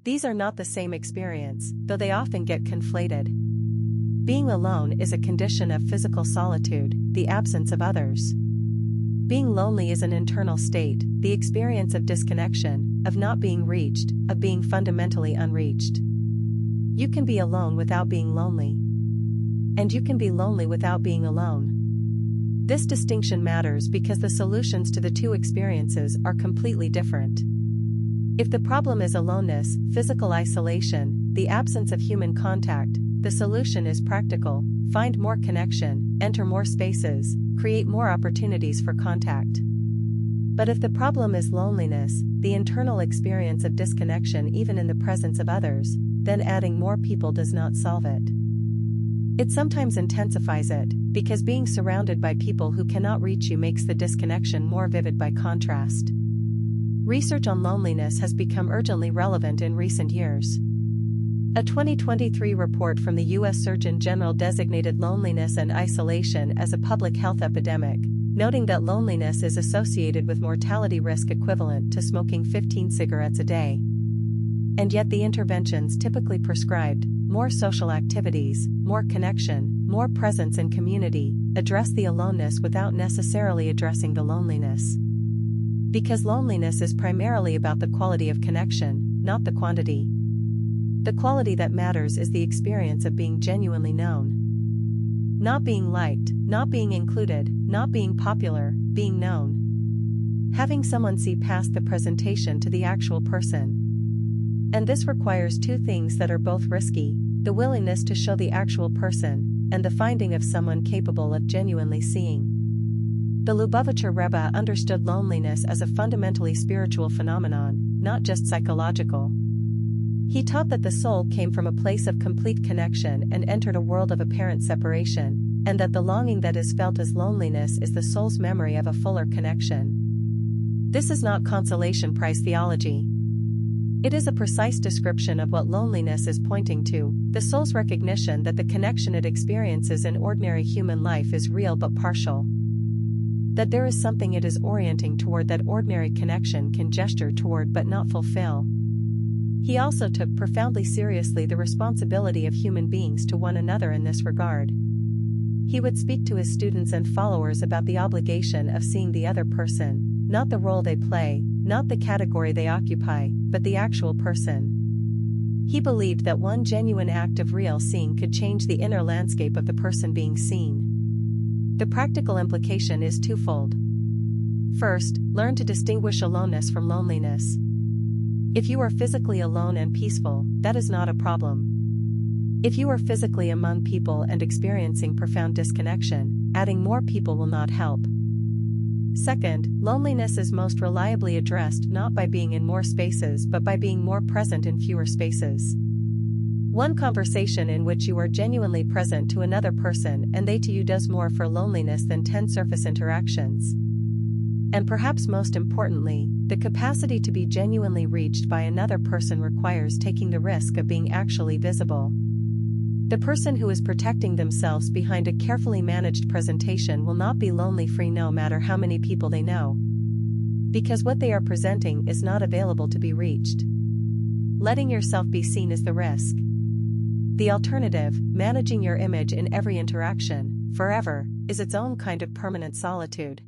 These are not the same experience, though they often get conflated. Being alone is a condition of physical solitude, the absence of others. Being lonely is an internal state, the experience of disconnection, of not being reached, of being fundamentally unreached. You can be alone without being lonely. And you can be lonely without being alone. This distinction matters because the solutions to the two experiences are completely different. If the problem is aloneness, physical isolation, the absence of human contact, the solution is practical: find more connection, enter more spaces, create more opportunities for contact. But if the problem is loneliness, the internal experience of disconnection even in the presence of others, then adding more people does not solve it. It sometimes intensifies it, because being surrounded by people who cannot reach you makes the disconnection more vivid by contrast. Research on loneliness has become urgently relevant in recent years. A 2023 report from the U.S. Surgeon General designated loneliness and isolation as a public health epidemic, noting that loneliness is associated with mortality risk equivalent to smoking 15 cigarettes a day. And yet the interventions typically prescribed, more social activities, more connection, more presence in community, address the aloneness without necessarily addressing the loneliness. Because loneliness is primarily about the quality of connection, not the quantity. The quality that matters is the experience of being genuinely known. Not being liked, not being included, not being popular, being known. Having someone see past the presentation to the actual person. And this requires two things that are both risky: the willingness to show the actual person, and the finding of someone capable of genuinely seeing. The Lubavitcher Rebbe understood loneliness as a fundamentally spiritual phenomenon, not just psychological. He taught that the soul came from a place of complete connection and entered a world of apparent separation, and that the longing that is felt as loneliness is the soul's memory of a fuller connection. This is not consolation prize theology. It is a precise description of what loneliness is pointing to: the soul's recognition that the connection it experiences in ordinary human life is real but partial. That there is something it is orienting toward that ordinary connection can gesture toward but not fulfill. He also took profoundly seriously the responsibility of human beings to one another in this regard. He would speak to his students and followers about the obligation of seeing the other person, not the role they play, not the category they occupy, but the actual person. He believed that one genuine act of real seeing could change the inner landscape of the person being seen. The practical implication is twofold. First, learn to distinguish aloneness from loneliness. If you are physically alone and peaceful, that is not a problem. If you are physically among people and experiencing profound disconnection, adding more people will not help. Second, loneliness is most reliably addressed not by being in more spaces but by being more present in fewer spaces. One conversation in which you are genuinely present to another person and they to you does more for loneliness than 10 surface interactions. And perhaps most importantly, the capacity to be genuinely reached by another person requires taking the risk of being actually visible. The person who is protecting themselves behind a carefully managed presentation will not be lonely-free no matter how many people they know. Because what they are presenting is not available to be reached. Letting yourself be seen is the risk. The alternative, managing your image in every interaction, forever, is its own kind of permanent solitude.